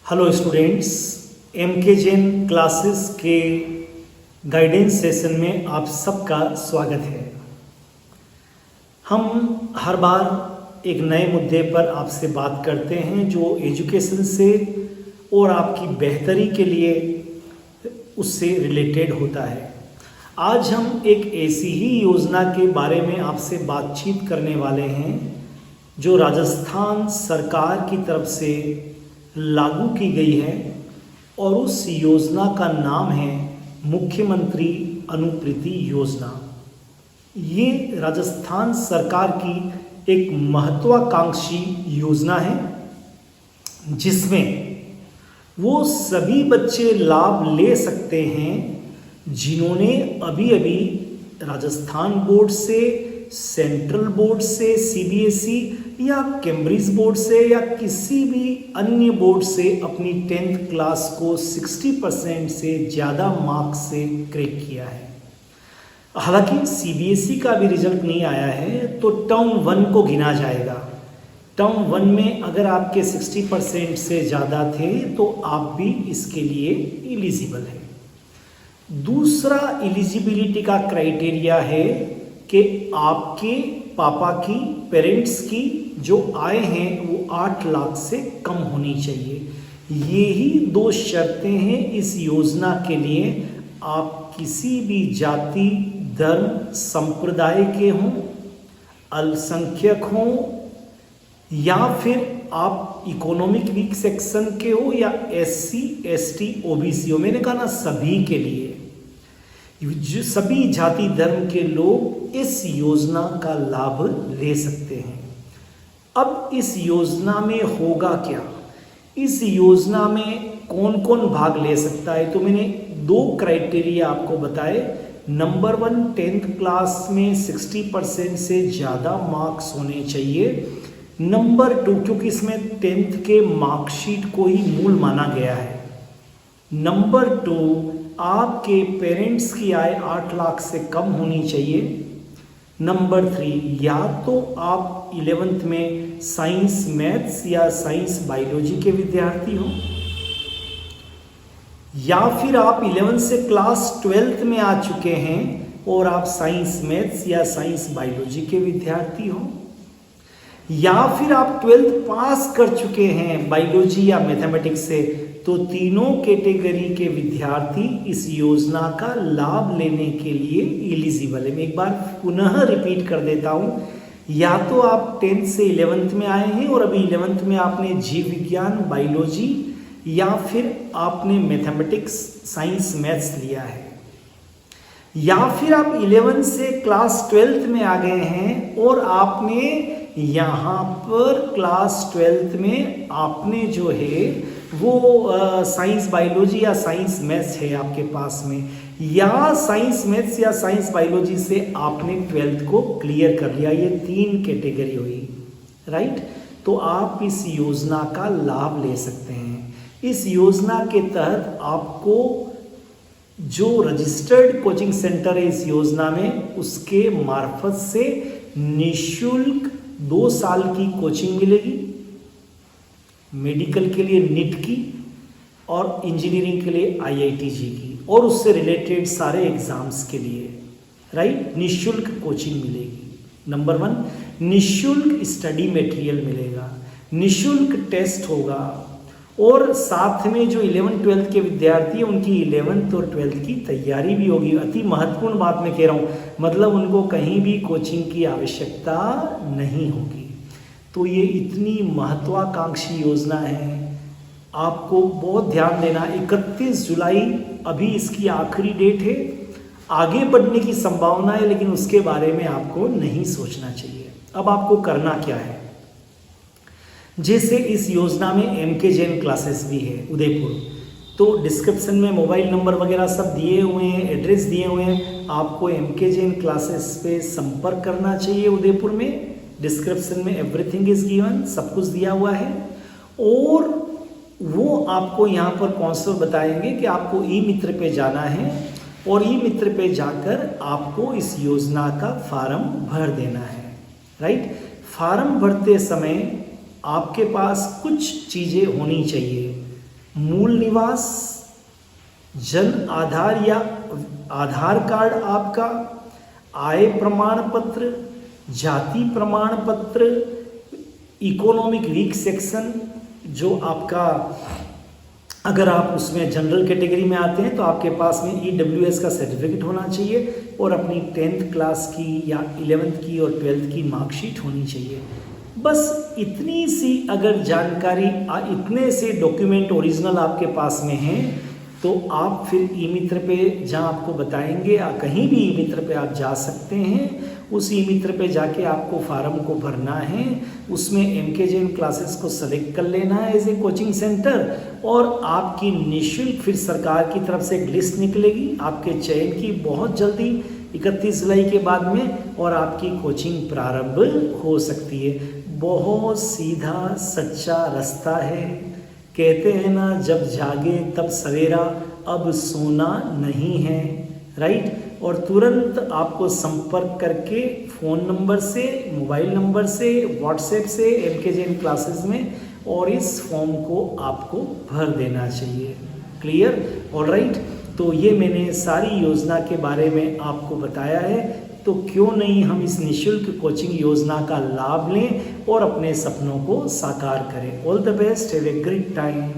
Hello students, MK Jain classes के guidance session में आप सबका स्वागत है। हम हर बार एक नए मुद्दे पर आपसे बात करते हैं जो एजुकेशन से और आपकी बेहतरी के लिए उससे रिलेटेड होता है। आज हम एक ऐसी ही योजना के बारे में आपसे बातचीत करने वाले हैं जो राजस्थान सरकार की तरफ से लागू की गई है और उस योजना का नाम है मुख्यमंत्री अनुप्रीति योजना। ये राजस्थान सरकार की एक महत्वाकांक्षी योजना है जिसमें वो सभी बच्चे लाभ ले सकते हैं जिन्होंने अभी अभी राजस्थान बोर्ड से, सेंट्रल बोर्ड से, सीबीएसई या कैम्ब्रिज बोर्ड से या किसी भी अन्य बोर्ड से अपनी 10th क्लास को 60% से ज़्यादा मार्क्स से क्रैक किया है। हालांकि सीबीएसई का भी रिजल्ट नहीं आया है तो टर्म 1 को गिना जाएगा। टर्म 1 में अगर आपके 60% से ज़्यादा थे तो आप भी इसके लिए एलिजिबल है। दूसरा एलिजिबिलिटी का क्राइटेरिया है कि आपके पापा की, पेरेंट्स की जो आय हैं वो 8 लाख से कम होनी चाहिए। ये ही 2 शर्तें हैं इस योजना के लिए। आप किसी भी जाति, धर्म, संप्रदाय के हों, अल्पसंख्यक हों या फिर आप इकोनॉमिक वीक सेक्शन के हो या एससी, एसटी, ओबीसी हो। मैंने कहा ना, सभी के लिए, जो सभी जाति धर्म के लोग इस योजना का लाभ ले सकते हैं। अब इस योजना में होगा क्या, इस योजना में कौन कौन भाग ले सकता है, तो मैंने 2 क्राइटेरिया आपको बताए। नंबर 1, 10th क्लास में 60% से ज़्यादा मार्क्स होने चाहिए। नंबर 2, क्योंकि इसमें 10th के मार्कशीट को ही मूल माना गया है। नंबर 2, आपके पेरेंट्स की आय 8 लाख से कम होनी चाहिए। नंबर 3, या तो आप 11th में साइंस मैथ्स या साइंस बायोलॉजी के विद्यार्थी हो, या फिर आप 11th से क्लास 12th में आ चुके हैं और आप साइंस मैथ्स या साइंस बायोलॉजी के विद्यार्थी हो, या फिर आप 12th पास कर चुके हैं बायोलॉजी या मैथमेटिक्स से। तो तीनों कैटेगरी के विद्यार्थी इस योजना का लाभ लेने के लिए एलिजिबल है। मैं एक बार पुनः रिपीट कर देता हूँ। या तो आप 10th से 11th में आए हैं और अभी 11th में आपने जीव विज्ञान, बायोलॉजी या फिर आपने मैथमेटिक्स, साइंस, मैथ्स लिया है, या फिर आप 11th से क्लास 12th में आ गए हैं और आपने यहाँ पर क्लास 12th में आपने जो है वो साइंस बायोलॉजी या साइंस मैथ्स है आपके पास में, या साइंस मैथ्स या साइंस बायोलॉजी से आपने 12th को क्लियर कर लिया। ये 3 कैटेगरी हुई, राइट। तो आप इस योजना का लाभ ले सकते हैं। इस योजना के तहत आपको जो रजिस्टर्ड कोचिंग सेंटर है इस योजना में, उसके मार्फत से निःशुल्क 2 साल की कोचिंग मिलेगी। मेडिकल के लिए नीट की और इंजीनियरिंग के लिए आईआईटीजी की और उससे रिलेटेड सारे एग्जाम्स के लिए, राइट, निःशुल्क कोचिंग मिलेगी। नंबर 1, निःशुल्क स्टडी मटेरियल मिलेगा, निःशुल्क टेस्ट होगा और साथ में जो 11th 12th के विद्यार्थी हैं उनकी 11th और 12th की तैयारी भी होगी। अति महत्वपूर्ण बात मैं कह रहा हूँ, मतलब उनको कहीं भी कोचिंग की आवश्यकता नहीं होगी। तो ये इतनी महत्वाकांक्षी योजना है, आपको बहुत ध्यान देना। 31 जुलाई अभी इसकी आखिरी डेट है। आगे बढ़ने की संभावना है लेकिन उसके बारे में आपको नहीं सोचना चाहिए। अब आपको करना क्या है, जैसे इस योजना में एमके जैन क्लासेस भी है उदयपुर, तो डिस्क्रिप्शन में मोबाइल नंबर वगैरह सब दिए हुए हैं, एड्रेस दिए हुए हैं। आपको एमके जैन क्लासेस पे संपर्क करना चाहिए उदयपुर में। डिस्क्रिप्शन में एवरीथिंग इज गिवन, सब कुछ दिया हुआ है। और वो आपको यहाँ पर काउंसलर बताएंगे कि आपको ई मित्र पे जाना है और ई मित्र पे जाकर आपको इस योजना का फॉर्म भर देना है, राइट। फॉर्म भरते समय आपके पास कुछ चीज़ें होनी चाहिए। मूल निवास, जन आधार या आधार कार्ड आपका, आय प्रमाण पत्र, जाति प्रमाण पत्र, इकोनॉमिक वीक सेक्शन जो आपका, अगर आप उसमें जनरल कैटेगरी में आते हैं तो आपके पास में EWS का सर्टिफिकेट होना चाहिए और अपनी 10th क्लास की या 11th की और 12th की मार्कशीट होनी चाहिए। बस इतनी सी अगर जानकारी, इतने से डॉक्यूमेंट ओरिजिनल आपके पास में हैं तो आप फिर ई मित्र पे जहाँ आपको बताएंगे, कहीं भी ई मित्र पे आप जा सकते हैं। उस ई मित्र पे जाके आपको फार्म को भरना है, उसमें MKJM क्लासेस को सेलेक्ट कर लेना है एज ए कोचिंग सेंटर, और आपकी निःशुल्क फिर सरकार की तरफ से एक लिस्ट निकलेगी आपके चयन की बहुत जल्दी 31 जुलाई के बाद में, और आपकी कोचिंग प्रारंभ हो सकती है। बहुत सीधा सच्चा रास्ता है। कहते हैं ना, जब जागे तब सवेरा, अब सोना नहीं है, राइट। और तुरंत आपको संपर्क करके फ़ोन नंबर से, मोबाइल नंबर से, व्हाट्सएप से MKJM क्लासेस में, और इस फॉर्म को आपको भर देना चाहिए। क्लियर? ऑलराइट। तो ये मैंने सारी योजना के बारे में आपको बताया है, तो क्यों नहीं हम इस निःशुल्क कोचिंग योजना का लाभ लें और अपने सपनों को साकार करें। All the best, have a great time.